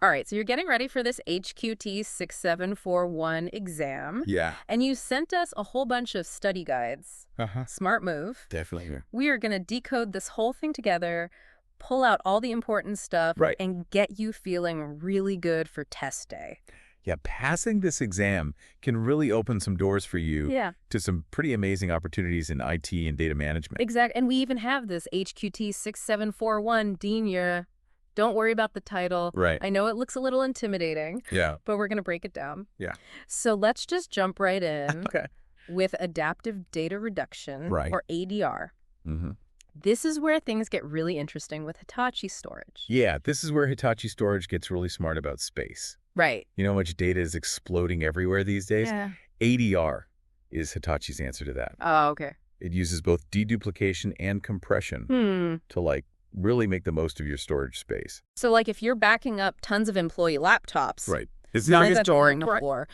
All right, so you're getting ready for this HQT-6741 exam. Yeah. And you sent us a whole bunch of study guides. Uh-huh. Smart move. Definitely. We are going to decode this whole thing together, pull out all the important stuff, Right. and get you feeling really good for test day. Yeah, passing this exam can really open some doors for you to some pretty amazing opportunities in IT and data management. Exactly. And we even have this HQT-6741 Dean. Don't worry about the title. Right. I know it looks a little intimidating. Yeah. But we're going to break it down. Yeah. So let's just jump right in Okay. with adaptive data reduction, Right. or ADR. Mm-hmm. This is where things get really interesting with Hitachi storage. Yeah, this is where Hitachi Storage gets really smart about space. Right. You know how much data is exploding everywhere these days? Yeah. ADR is Hitachi's answer to that. Oh, okay. It uses both deduplication and compression to really make the most of your storage space. So if you're backing up tons of employee laptops. Right. It's not storing the floor.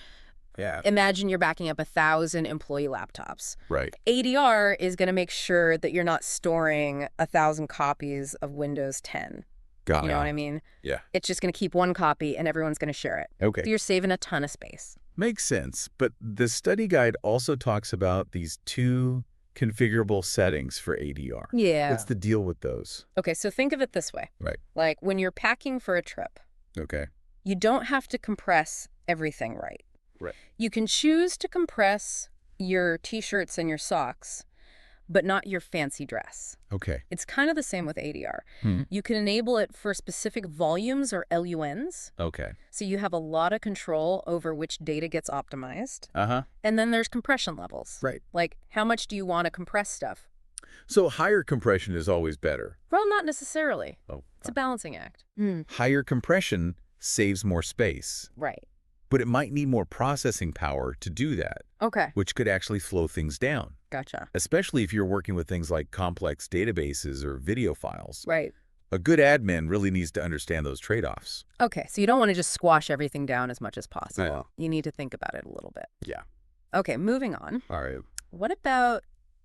Yeah. Imagine you're backing up 1,000 employee laptops. Right. ADR is going to make sure that you're not storing 1,000 copies of Windows 10. Got it. You know what I mean? Yeah. It's just going to keep one copy and everyone's going to share it. Okay. So you're saving a ton of space. Makes sense. But the study guide also talks about these two configurable settings for ADR. Yeah. What's the deal with those? Okay, so think of it this way. Right. Like when you're packing for a trip, Okay. you don't have to compress everything right. Right. You can choose to compress your T-shirts and your socks, but not your fancy dress. Okay. It's kind of the same with ADR. You can enable it for specific volumes or LUNs. Okay. So you have a lot of control over which data gets optimized. Uh-huh. And then there's compression levels. Right. Like how much do you want to compress stuff? So higher compression is always better. Well, not necessarily. Oh. It's a balancing act. Higher compression saves more space. Right. But it might need more processing power to do that, Okay. which could actually slow things down, Gotcha. especially if you're working with things like complex databases or video files. Right. A good admin really needs to understand those trade-offs. Okay, so you don't want to just squash everything down as much as possible. Yeah. You need to think about it a little bit. Yeah. Okay, moving on. All right. What about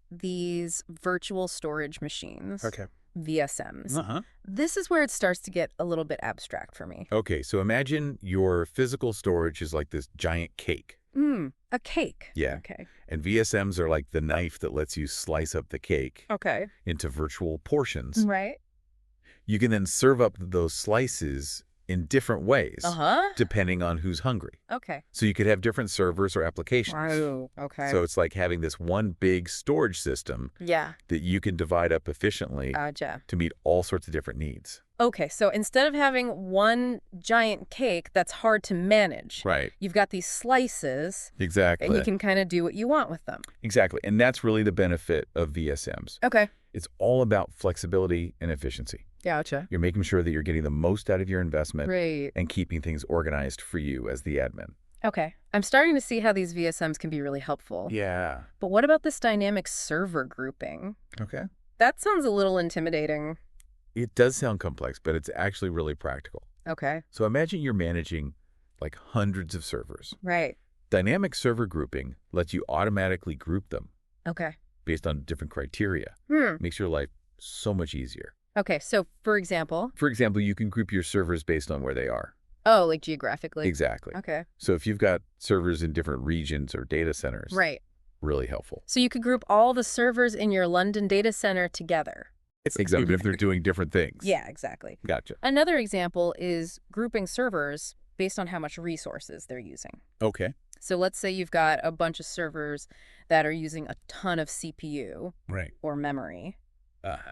these virtual storage machines? Okay. VSMs. Uh-huh. This is where it starts to get a little bit abstract for me. Okay, so imagine your physical storage is like this giant cake. A cake. Yeah. Okay. And VSMs are like the knife that lets you slice up the cake Okay. into virtual portions. Right. You can then serve up those slices in different ways, depending on who's hungry. Okay. So you could have different servers or applications. Oh, okay. So it's like having this one big storage system Yeah. that you can divide up efficiently Gotcha. to meet all sorts of different needs. Okay, so instead of having one giant cake that's hard to manage, Right. you've got these slices, Exactly. and you can kind of do what you want with them. Exactly. And that's really the benefit of VSMs. Okay. It's all about flexibility and efficiency. Gotcha. You're making sure that you're getting the most out of your investment Great. and keeping things organized for you as the admin. Okay. I'm starting to see how these VSMs can be really helpful. Yeah. But what about this dynamic server grouping? Okay. That sounds a little intimidating. It does sound complex, but it's actually really practical. Okay. So imagine you're managing like hundreds of servers. Right. Dynamic server grouping lets you automatically group them Okay. based on different criteria. Makes your life so much easier. Okay, so for example? For example, you can group your servers based on where they are. Oh, like geographically? Exactly. Okay. So if you've got servers in different regions or data centers, Right. really helpful. So you could group all the servers in your London data center together. Exactly, if they're doing different things. Yeah, exactly. Gotcha. Another example is grouping servers based on how much resources they're using. Okay. So let's say you've got a bunch of servers that are using a ton of CPU Right. or memory.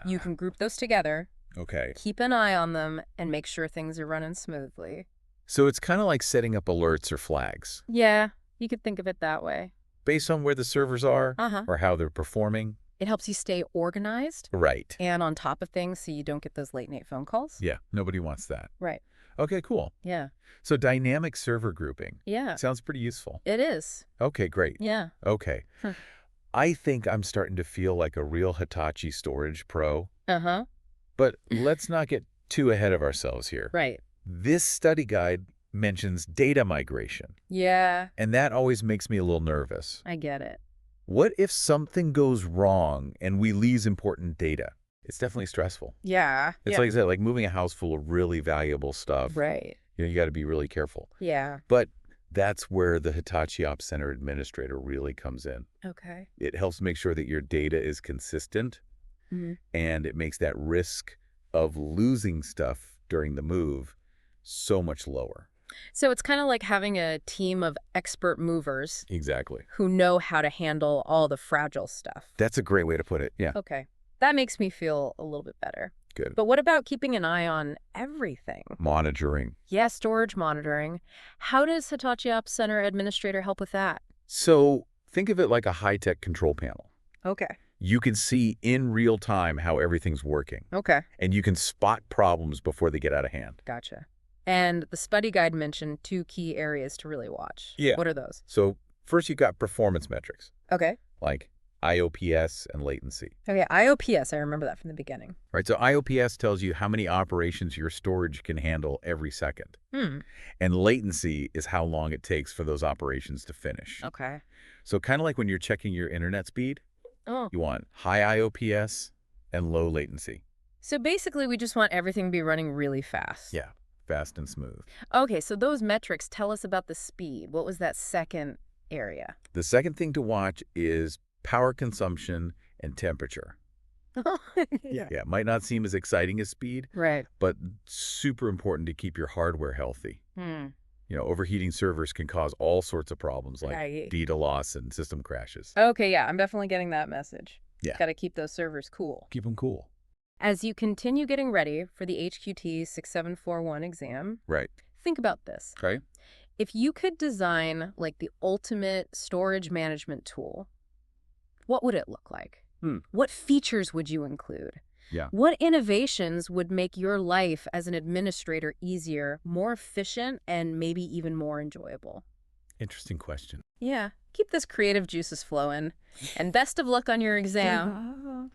You can group those together, Okay. keep an eye on them, and make sure things are running smoothly. So it's kind of like setting up alerts or flags Yeah, you could think of it that way. based on where the servers are Uh-huh. or how they're performing. It helps you stay organized Right. and on top of things so you don't get those late-night phone calls. Yeah, nobody wants that. Right. Okay, cool. Yeah. So dynamic server grouping. Yeah. Sounds pretty useful. It is. Okay, great. Yeah. Okay. I think I'm starting to feel like a real Hitachi storage pro, Uh-huh. but let's not get too ahead of ourselves here. Right. This study guide mentions data migration, Yeah, and that always makes me a little nervous. I get it. What if something goes wrong and we lose important data? It's definitely stressful. Yeah. It's like I said, like moving a house full of really valuable stuff. Right. You got to be really careful. Yeah. But that's where the Hitachi Ops Center Administrator really comes in. Okay. It helps make sure that your data is consistent, Hmm. and it makes that risk of losing stuff during the move so much lower. So it's kind of like having a team of expert movers Exactly. who know how to handle all the fragile stuff. That's a great way to put it. Yeah. Okay. That makes me feel a little bit better. Good. But what about keeping an eye on everything? Monitoring. Yeah, storage monitoring. How does Hitachi Ops Center Administrator help with that? So think of it like a high-tech control panel. Okay. You can see in real time how everything's working, Okay. and you can spot problems before they get out of hand. Gotcha. And the study guide mentioned 2 key areas to really watch. Yeah. What are those? So first, you've got performance metrics, Okay. like IOPS and latency. Okay, IOPS, I remember that from the beginning. Right, so IOPS tells you how many operations your storage can handle every second. And latency is how long it takes for those operations to finish. Okay. So kind of like when you're checking your internet speed, Oh. you want high IOPS and low latency. So basically, we just want everything to be running really fast. Yeah, fast and smooth. Okay, so those metrics tell us about the speed. What was that second area? The second thing to watch is power consumption and temperature. Yeah. Yeah, it might not seem as exciting as speed, Right. but super important to keep your hardware healthy. Overheating servers can cause all sorts of problems like Right. data loss and system crashes. Okay, yeah, I'm definitely getting that message. Yeah. Got to keep those servers cool. Keep them cool. As you continue getting ready for the HQT-6741 exam, Right. think about this. Okay. If you could design like the ultimate storage management tool, what would it look like? What features would you include? Yeah. What innovations would make your life as an administrator easier, more efficient, and maybe even more enjoyable? Interesting question. Yeah, keep those creative juices flowing. And best of luck on your exam.